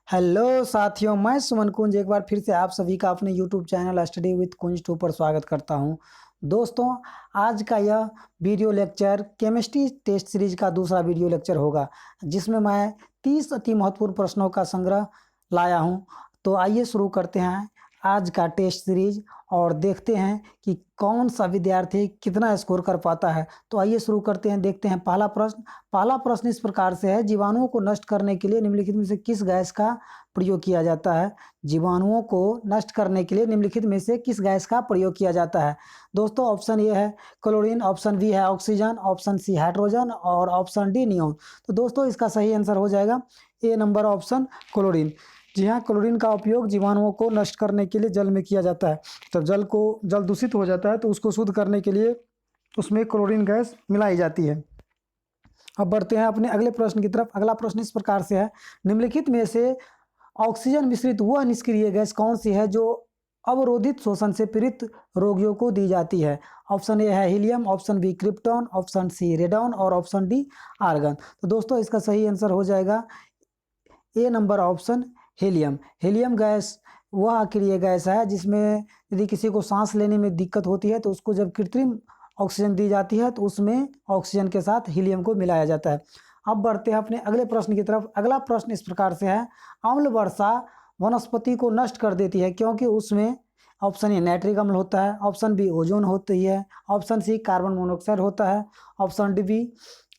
Hello साथियों, मैं सुमन कुंज एक बार फिर से आप सभी का अपने YouTube channel study with Kunj 2 पर स्वागत करता हूं। दोस्तों, आज का यह video lecture chemistry test series का दूसरा वीडियो लेक्चर होगा, जिसमें मैं 30 अति महत्वपूर्ण प्रश्नों का संग्रह लाया हूं। तो आइए शुरू करते हैं आज का टेस्ट सीरीज और देखते हैं कि कौन सा विद्यार्थी कितना स्कोर कर पाता है। तो आइए शुरू करते हैं, देखते हैं पहला प्रश्न इस प्रकार से है, जीवाणुओं को नष्ट करने के लिए निम्नलिखित में से किस गैस का प्रयोग किया जाता है। जीवाणुओं को नष्ट करने के लिए निम्नलिखित में से किस गैस का प्रयोग किया जाता है। दोस्तों, ऑप्शन ए है क्लोरीन, ऑप्शन बी है ऑक्सीजन, ऑप्शन सी हाइड्रोजन और ऑप्शन डी नियोन। तो दोस्तों, इसका सही आंसर हो जाएगा ए नंबर ऑप्शन क्लोरीन। जी हाँ, क्लोरीन का उपयोग जीवाणुओं को नष्ट करने के लिए जल में किया जाता है। जब जल दूषित हो जाता है तो उसको शुद्ध करने के लिए उसमें क्लोरीन गैस मिलाई जाती है। अब बढ़ते हैं अपने अगले प्रश्न की तरफ। अगला प्रश्न इस प्रकार से है, निम्नलिखित में से ऑक्सीजन मिश्रित वह निष्क्रिय गैस कौन सी है जो अवरोधित शोषण से पीड़ित रोगियों को दी जाती है। ऑप्शन ए है helium, option B krypton, option C radon और ऑप्शन डी आर्गन। तो दोस्तों, इसका सही आंसर हो जाएगा A number option helium. Helium gas वह अक्रिय गैस है जिसमें यदि किसी को सांस लेने में दिक्कत होती है तो उसको जब कृत्रिम ऑक्सीजन दी जाती है तो उसमें ऑक्सीजन के साथ हीलियम को मिलाया जाता है। अब बढ़ते हैं अपने अगले प्रश्न की तरफ। अगला प्रश्न इस प्रकार से है, अम्ल वर्षा वनस्पति को नष्ट कर देती है क्योंकि उसमें ऑप्शन ए नाइट्रिक अम्ल होता है, ऑप्शन बी ओजोन होती है, ऑप्शन सी कार्बन मोनोऑक्साइड होता है, ऑप्शन डी बी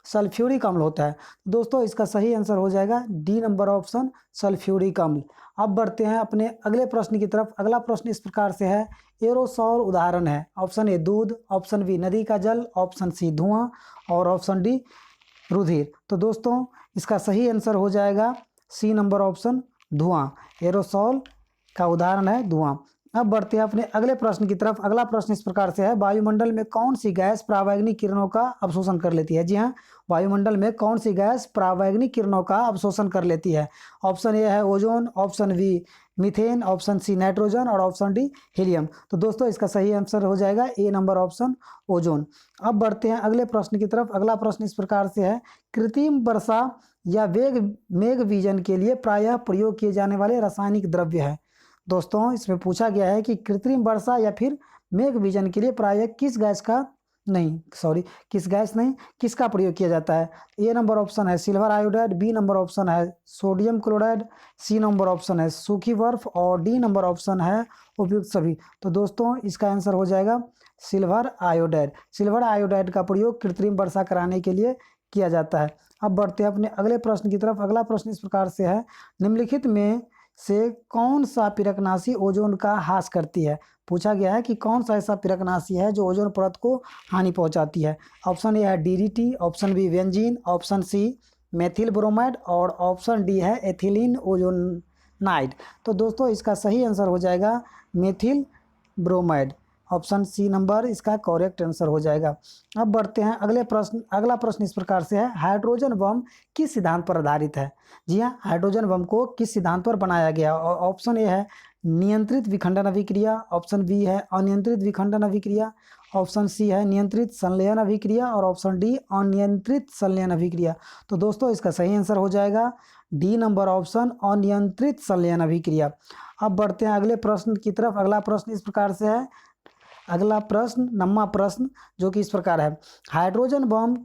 सल्फ्यूरिक अम्ल होता है। दोस्तों, इसका सही आंसर हो जाएगा डी नंबर ऑप्शन सल्फ्यूरिक अम्ल। अब बढ़ते हैं अपने अगले प्रश्न की तरफ। अगला प्रश्न इस प्रकार से है, एरोसॉल उदाहरण है। ऑप्शन ए दूध, ऑप्शन बी नदी का जल, ऑप्शन सी धुआं और ऑप्शन डी रुधिर। तो दोस्तों, इसका सही आंसर हो जाएगा सी नंबर ऑप्शन धुआं। एरोसॉल का उदाहरण है धुआं। अब बढ़ते हैं अपने अगले प्रश्न की तरफ। अगला प्रश्न इस प्रकार से है, वायुमंडल में कौन सी गैस परावैंगनिक किरणों का अवशोषण कर लेती है। जी हाँ, वायुमंडल में कौन सी गैस परावैंगनिक किरणों का अवशोषण कर लेती है। ऑप्शन ए है ozone, option B methane, option C nitrogen और ऑप्शन डी हीलियम। तो दोस्तों, इसका सही आंसर हो जाएगा ए नंबर ऑप्शन ओजोन। अब बढ़ते हैं अगले प्रश्न की तरफ। अगला प्रश्न इस प्रकार से है, कृत्रिम वर्षा या मेघ विजन के लिए प्रायः प्रयोग किए जाने वाले रासायनिक द्रव्य है। दोस्तों, इसमें पूछा गया है कि कृत्रिम वर्षा या फिर मेघ विजन के लिए प्रायः किसका प्रयोग किया जाता है। ए नंबर ऑप्शन है silver iodide, B number option है sodium chloride, C number option है सूखी बर्फ और डी नंबर ऑप्शन है उपयुक्त सभी। तो दोस्तों, इसका आंसर हो जाएगा सिल्वर आयोडाइड। सिल्वर आयोडाइड का प्रयोग कृत्रिम वर्षा कराने के लिए किया जाता है। अब बढ़ते हैं अपने अगले प्रश्न की तरफ। अगला प्रश्न इस प्रकार से है, निम्नलिखित में से कौन सा पिरकनाशी ओजोन का ह्रास करती है। पूछा गया है कि कौन सा ऐसा पिरकनाशी है जो ओजोन परत को हानि पहुंचाती है। ऑप्शन ए है DDT, option B benzene, option C methyl bromide और ऑप्शन डी है एथिलीन ओजोनाइड। तो दोस्तों, इसका सही आंसर हो जाएगा methyl bromide. Option C number इसका करेक्ट आंसर हो जाएगा। अब बढ़ते हैं अगले प्रश्न। अगला प्रश्न इस प्रकार से है, हाइड्रोजन बम किस सिद्धांत पर आधारित है। जी हाँ, हाइड्रोजन बम को किस सिद्धांत पर बनाया गया। ऑप्शन ए है नियंत्रित विखंडन अभिक्रिया, ऑप्शन बी है अनियंत्रित विखंडन अभिक्रिया, ऑप्शन सी है नियंत्रित संलयन अभिक्रिया और ऑप्शन डी अनियंत्रित संलयन अभिक्रिया। तो दोस्तों, इसका सही आंसर हो जाएगा डी नंबर ऑप्शन अनियंत्रित संलयन अभिक्रिया। अब बढ़ते हैं अगले प्रश्न की तरफ। अगला प्रश्न इस प्रकार से है, अगला प्रश्न नम्मा प्रश्न जो कि इस प्रकार है, हाइड्रोजन बम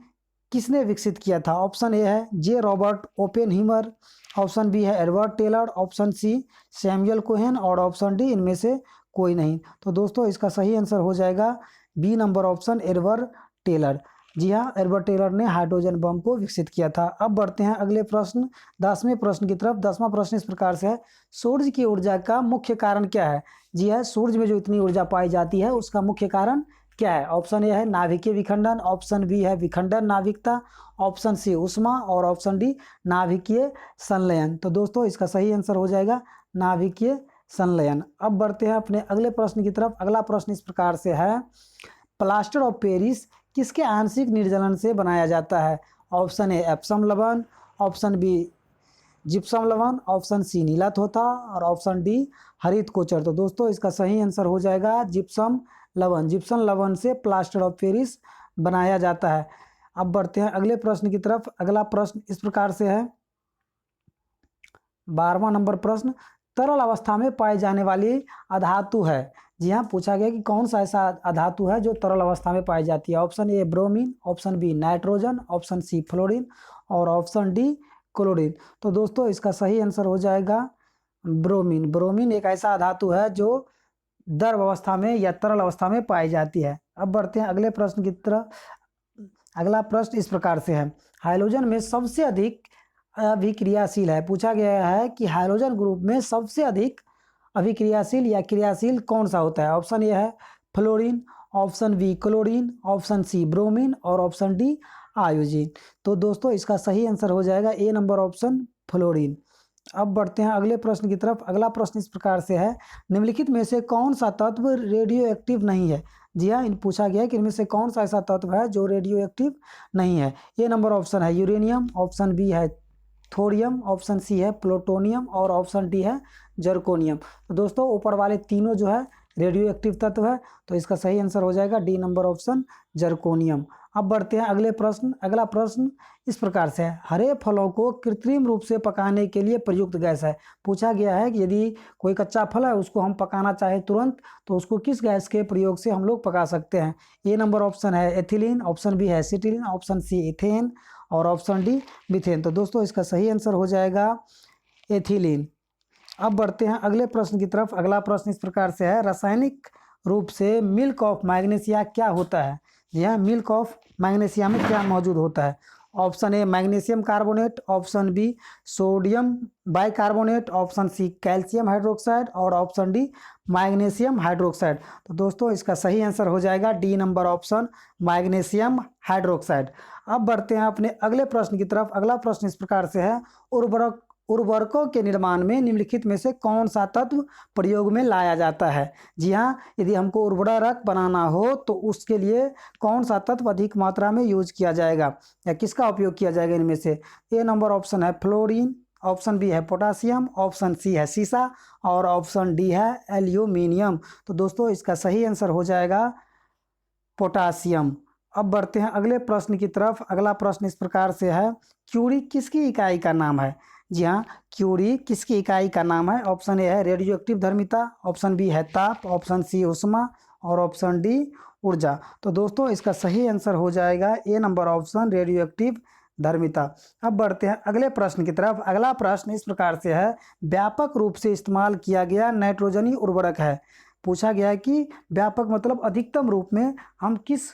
किसने विकसित किया था। ऑप्शन ए है J Robert Oppenheimer, option B है Edward Teller, option C Samuel Cohen और ऑप्शन डी इनमें से कोई नहीं। तो दोस्तों, इसका सही आंसर हो जाएगा B number option Edward Teller. जी हाँ, एडवर्ड टेलर ने हाइड्रोजन बम को विकसित किया था। अब बढ़ते हैं अगले प्रश्न 10वें प्रश्न की तरफ। 10वां प्रश्न इस प्रकार से है, सूर्य की ऊर्जा का मुख्य कारण क्या है। जी है, सूर्य में जो इतनी ऊर्जा पाई जाती है उसका मुख्य कारण क्या है। ऑप्शन ए है नाभिकीय विखंडन, ऑप्शन बी है विखंडन नाभिकता, ऑप्शन सी उष्मा और ऑप्शन डी नाभिकीय संलयन। तो दोस्तों, इसका सही आंसर हो जाएगा नाभिकीय संलयन। अब बढ़ते हैं अपने अगले प्रश्न की तरफ। अगला प्रश्न इस प्रकार से है, प्लास्टर ऑफ पेरिस किसके आंशिक निर्जलन से बनाया जाता है। ऑप्शन ए एप्सम लवण, ऑप्शन बी जिप्सम लवण, ऑप्शन सी नीला तोता और ऑप्शन डी हरित कोचर। तो दोस्तों, इसका सही आंसर हो जाएगा जिप्सम लवण। जिप्सम लवण से प्लास्टर ऑफ पेरिस बनाया जाता है। अब बढ़ते हैं अगले प्रश्न की तरफ। अगला प्रश्न इस प्रकार से है, 12वां नंबर प्रश्न, तरल अवस्था में पाई जाने वाली अधातु है। जी हाँ, पूछा गया कि कौन सा ऐसा अधातु है जो तरल अवस्था में पाई जाती है। Option A bromine, option B nitrogen, option C fluorine और ऑप्शन डी क्लोरीन। तो दोस्तों इसका सही आंसर हो जाएगा ब्रोमीन। ब्रोमीन एक ऐसा धातु है जो द्रव अवस्था में या तरल अवस्था में पाई जाती है। अब बढ़ते हैं अगले प्रश्न की तरफ। अगला प्रश्न इस प्रकार से है, हाइड्रोजन में सबसे अधिक अभिक्रियाशील है। पूछा गया है कि हाइड्रोजन ग्रुप में सबसे अधिक अभिक्रियाशील या क्रियाशील कौन सा होता है। ऑप्शन ए है fluorine, option B chlorine, option C bromine और ऑप्शन डी आयोडीन। तो दोस्तों इसका सही आंसर हो जाएगा ए नंबर ऑप्शन फ्लोरीन। अब बढ़ते हैं अगले प्रश्न की तरफ। अगला प्रश्न इस प्रकार से है, निम्नलिखित में से कौन सा तत्व रेडियो एक्टिव नहीं है। जी हाँ, पूछा गया है कि इनमें से कौन सा ऐसा तत्व है जो रेडियो एक्टिव नहीं है। ए नंबर ऑप्शन है यूरेनियम, ऑप्शन बी है थोरियम, ऑप्शन सी है प्लूटोनियम और ऑप्शन डी है जर्कोनियम। तो दोस्तों ऊपर वाले तीनों जो है रेडियो एक्टिव तत्व है, तो इसका सही आंसर हो जाएगा डी नंबर ऑप्शन जर्कोनियम। अब बढ़ते हैं अगले प्रश्न। अगला प्रश्न इस प्रकार से है, हरे फलों को कृत्रिम रूप से पकाने के लिए प्रयुक्त गैस है। पूछा गया है कि यदि कोई कच्चा फल है उसको हम पकाना चाहे तुरंत, तो उसको किस गैस के प्रयोग से हम लोग पका सकते हैं। ए नंबर ऑप्शन है एथिलीन, ऑप्शन बी है एसिटिलीन, ऑप्शन सी इथेन और ऑप्शन डी मीथेन। तो दोस्तों इसका सही आंसर हो जाएगा एथिलीन। अब बढ़ते हैं अगले प्रश्न की तरफ। अगला प्रश्न इस प्रकार से है, रासायनिक रूप से मिल्क ऑफ मैग्नीशिया क्या होता है। जी हाँ, मिल्क ऑफ मैग्नीशिया में क्या मौजूद होता है। Option A magnesium carbonate, option B sodium bicarbonate, option C calcium hydroxide और ऑप्शन डी मैग्नीशियम हाइड्रोक्साइड। तो दोस्तों इसका सही आंसर हो जाएगा D number option magnesium hydroxide. अब बढ़ते हैं अपने अगले प्रश्न की तरफ। अगला प्रश्न इस प्रकार से है, उर्वरकों के निर्माण में निम्नलिखित में से कौन सा तत्व प्रयोग में लाया जाता है। जी हाँ, यदि हमको उर्वरक बनाना हो तो उसके लिए कौन सा तत्व अधिक मात्रा में यूज किया जाएगा या किसका उपयोग किया जाएगा इनमें से। ए नंबर ऑप्शन है फ्लोरीन, ऑप्शन बी है पोटासियम, ऑप्शन सी है सीसा और ऑप्शन डी है एल्यूमिनियम। तो दोस्तों इसका सही आंसर हो जाएगा पोटासियम। अब बढ़ते हैं अगले प्रश्न की तरफ। अगला प्रश्न इस प्रकार से है, क्यूरी किसकी इकाई का नाम है। जी हाँ, क्यूरी किसकी इकाई का नाम है। ऑप्शन ए है रेडियो एक्टिव धर्मिता, ऑप्शन बी है ताप, ऑप्शन सी ऊष्मा और ऑप्शन डी ऊर्जा। तो दोस्तों इसका सही आंसर हो जाएगा A number option radio active धर्मिता। अब बढ़ते हैं अगले प्रश्न की तरफ। अगला प्रश्न इस प्रकार से है, व्यापक रूप से इस्तेमाल किया गया नाइट्रोजनी उर्वरक है। पूछा गया है कि व्यापक मतलब अधिकतम रूप में हम किस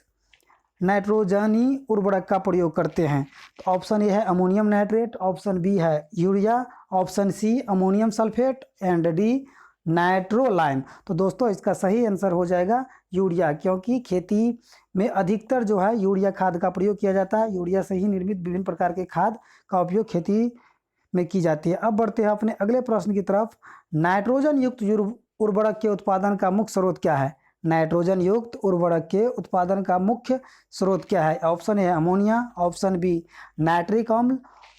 नाइट्रोजनी उर्वरक का प्रयोग करते हैं। तो ऑप्शन ए है अमोनियम नाइट्रेट, ऑप्शन बी है urea, option C ammonium sulphate and D nitrolime. तो दोस्तों इसका सही आंसर हो जाएगा यूरिया, क्योंकि खेती में अधिकतर जो है यूरिया खाद का प्रयोग किया जाता है। यूरिया से ही निर्मित विभिन्न प्रकार के खाद का उपयोग खेती में की जाती है। अब बढ़ते हैं अपने अगले प्रश्न की तरफ। नाइट्रोजन युक्त उर्वरक के उत्पादन का मुख्य स्रोत क्या है। नाइट्रोजन युक्त उर्वरक के उत्पादन का मुख्य स्रोत क्या है। ऑप्शन ए है अमोनिया, ऑप्शन बी नाइट्रिक अम्ल,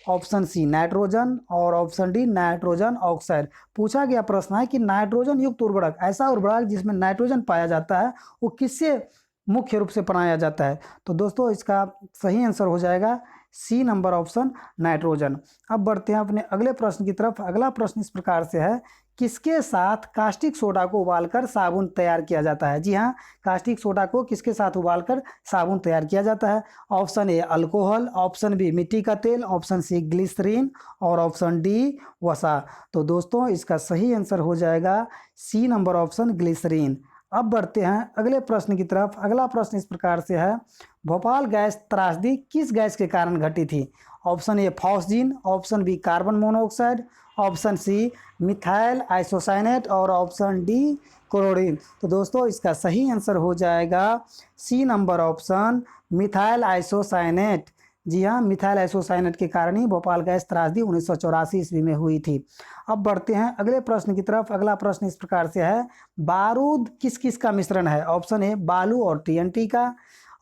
ऑप्शन सी नाइट्रोजन और ऑप्शन डी नाइट्रोजन ऑक्साइड। पूछा गया प्रश्न है कि नाइट्रोजन युक्त उर्वरक, ऐसा उर्वरक जिसमें नाइट्रोजन पाया जाता है, वो किससे मुख्य रूप से बनाया जाता है। तो दोस्तों इसका सही आंसर हो जाएगा सी नंबर ऑप्शन नाइट्रोजन। अब बढ़ते हैं अपने अगले प्रश्न की तरफ। अगला प्रश्न इस प्रकार से है, किसके साथ कास्टिक सोडा को उबालकर साबुन तैयार किया जाता है। जी हाँ, कास्टिक सोडा को किसके साथ उबालकर साबुन तैयार किया जाता है। Option A alcohol, option B मिट्टी का तेल, ऑप्शन सी ग्लिसरीन और ऑप्शन डी वसा। तो दोस्तों इसका सही आंसर हो जाएगा सी नंबर ऑप्शन ग्लिसरीन। अब बढ़ते हैं अगले प्रश्न की तरफ। अगला प्रश्न इस प्रकार से है, भोपाल गैस त्रासदी किस गैस के कारण घटी थी। Option A phosgene, option B carbon monoxide, option C methyl isocyanate और ऑप्शन डी क्लोरीन। तो दोस्तों इसका सही आंसर हो जाएगा C number option methyl isocyanate. जी हाँ, मिथाइल आइसोसाइनेट के कारण ही भोपाल गैस त्रासदी 1984 ईस्वी में हुई थी। अब बढ़ते हैं अगले प्रश्न की तरफ। अगला प्रश्न इस प्रकार से है, बारूद किस किस का मिश्रण है। ऑप्शन ए बालू और टीएनटी का,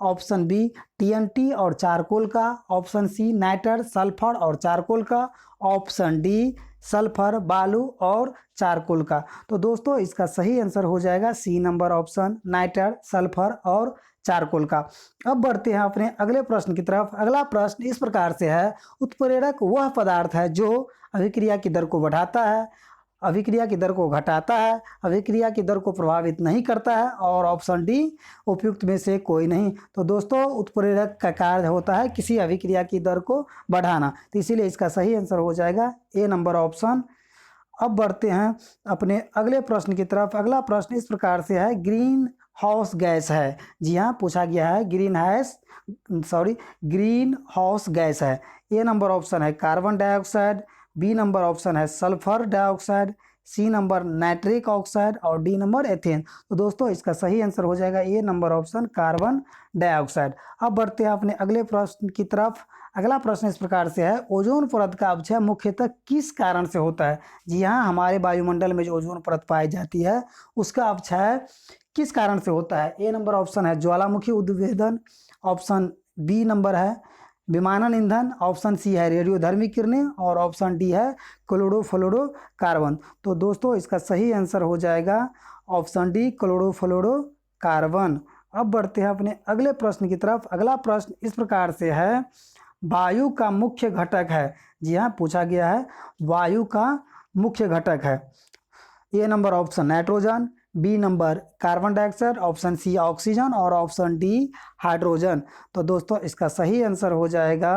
ऑप्शन बी टीएनटी और चारकोल का, ऑप्शन सी नाइटर सल्फर और चारकोल का, ऑप्शन डी सल्फर बालू और चारकोल का। तो दोस्तों इसका सही आंसर हो जाएगा C number option nitre sulphur और चारकोल का। अब बढ़ते हैं अपने अगले प्रश्न की तरफ। अगला प्रश्न इस प्रकार से है, उत्प्रेरक वह पदार्थ है जो अभिक्रिया की दर को बढ़ाता है, अभिक्रिया की दर को घटाता है, अभिक्रिया की दर को प्रभावित नहीं करता है, और ऑप्शन डी उपयुक्त में से कोई नहीं। तो दोस्तों उत्प्रेरक का कार्य होता है किसी अभिक्रिया की दर को बढ़ाना, तो इसीलिए इसका सही आंसर हो जाएगा ए नंबर ऑप्शन। अब बढ़ते हैं अपने अगले प्रश्न की तरफ। अगला प्रश्न इस प्रकार से है, ग्रीन हाउस गैस है। जी हाँ, पूछा गया है ग्रीन हाउस गैस है। ए नंबर ऑप्शन है carbon dioxide, B number option है sulphur dioxide, C number nitric oxide और डी नंबर एथेन। तो दोस्तों इसका सही आंसर हो जाएगा A number option carbon dioxide. अब बढ़ते हैं अपने अगले प्रश्न की तरफ। अगला प्रश्न इस प्रकार से है, ओजोन परत का अपक्षय मुख्यतः किस कारण से होता है। जी हाँ, हमारे वायुमंडल में जो ओजोन परत पाई जाती है उसका अपक्षय किस कारण से होता है। ए नंबर ऑप्शन है ज्वालामुखी उद्भेदन, ऑप्शन बी नंबर है विमानन ईंधन, ऑप्शन सी है रेडियोधर्मी किरणें और ऑप्शन डी है क्लोरोफ्लोरोकार्बन। तो दोस्तों इसका सही आंसर हो जाएगा ऑप्शन डी क्लोरोफ्लोरोकार्बन। अब बढ़ते हैं अपने अगले प्रश्न की तरफ। अगला प्रश्न इस प्रकार से है, वायु का मुख्य घटक है। जी हाँ, पूछा गया है वायु का मुख्य घटक है। A number option nitrogen, B number carbon dioxide, option C oxygen और ऑप्शन डी हाइड्रोजन। तो दोस्तों इसका सही आंसर हो जाएगा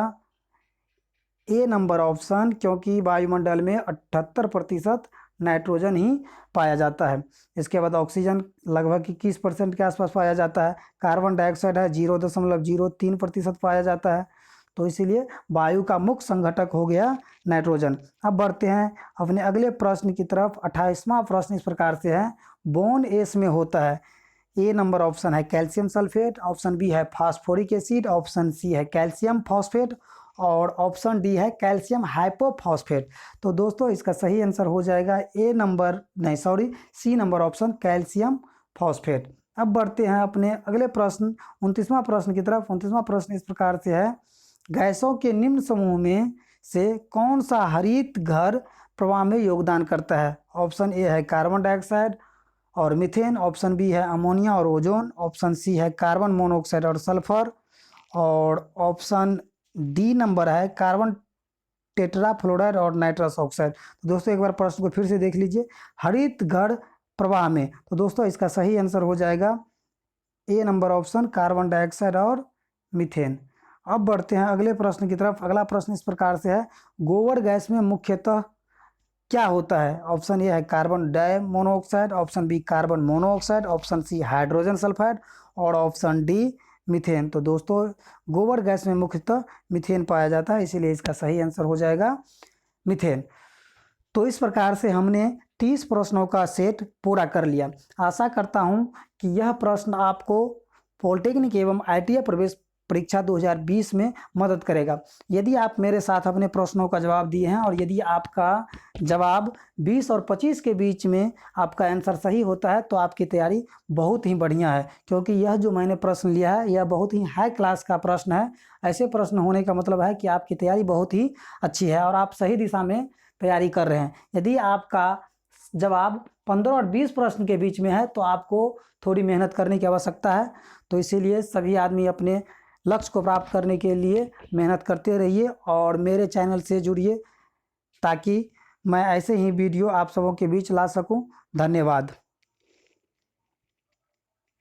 ए नंबर ऑप्शन, क्योंकि वायुमंडल में 78% नाइट्रोजन ही पाया जाता है। इसके बाद ऑक्सीजन लगभग 21% के आसपास पाया जाता है, कार्बन डाइऑक्साइड है 0.03% पाया जाता है। तो इसीलिए वायु का मुख्य संघटक हो गया नाइट्रोजन। अब बढ़ते हैं अपने अगले प्रश्न की तरफ। 28वां प्रश्न इस प्रकार से है, बोन एस में होता है। ए नंबर ऑप्शन है कैल्शियम सल्फेट, ऑप्शन बी है फास्फोरिक एसिड, ऑप्शन सी है कैल्शियम फॉस्फेट और ऑप्शन डी है कैल्शियम हाइपोफॉस्फेट। तो दोस्तों इसका सही आंसर हो जाएगा C number option calcium phosphate. अब बढ़ते हैं अपने अगले प्रश्न 29वां प्रश्न की तरफ। 29वां प्रश्न इस प्रकार से है, गैसों के निम्न समूह में से कौन सा हरित घर प्रवाह में योगदान करता है। ऑप्शन ए है कार्बन डाइऑक्साइड और मीथेन, ऑप्शन बी है अमोनिया और ओजोन, ऑप्शन सी है कार्बन मोनोऑक्साइड और सल्फर और ऑप्शन डी नंबर है कार्बन टेट्राफ्लोराइड और नाइट्रस ऑक्साइड। तो दोस्तों एक बार प्रश्न को फिर से देख लीजिए, हरित घर प्रवाह में। तो दोस्तों इसका सही आंसर हो जाएगा A number option carbon dioxide और मीथेन। अब बढ़ते हैं अगले प्रश्न की तरफ। अगला प्रश्न इस प्रकार से है, गोबर गैस में मुख्यतः क्या होता है। ऑप्शन ए है carbon di monoxide, option B carbon monoxide, option C hydrogen sulphide और ऑप्शन डी मीथेन। तो दोस्तों गोबर गैस में मुख्यतः मीथेन पाया जाता है, इसीलिए इसका सही आंसर हो जाएगा मीथेन। तो इस प्रकार से हमने 30 प्रश्नों का सेट पूरा कर लिया। आशा करता हूं कि यह प्रश्न आपको पॉलिटेक्निक एवं ITI प्रवेश परीक्षा 2020 में मदद करेगा। यदि आप मेरे साथ अपने प्रश्नों का जवाब दिए हैं और यदि आपका जवाब 20 और 25 के बीच में आपका आंसर सही होता है तो आपकी तैयारी बहुत ही बढ़िया है, क्योंकि यह जो मैंने प्रश्न लिया है यह बहुत ही हाई क्लास का प्रश्न है। ऐसे प्रश्न होने का मतलब है कि आपकी तैयारी बहुत ही अच्छी है और आप सही दिशा में तैयारी कर रहे हैं। यदि आपका जवाब 15 और 20 प्रश्न के बीच में है तो आपको थोड़ी मेहनत करने की आवश्यकता है। तो इसीलिए सभी आदमी अपने लक्ष्य को प्राप्त करने के लिए मेहनत करते रहिए और मेरे चैनल से जुड़िए ताकि मैं ऐसे ही वीडियो आप सबों के बीच ला सकूं। धन्यवाद।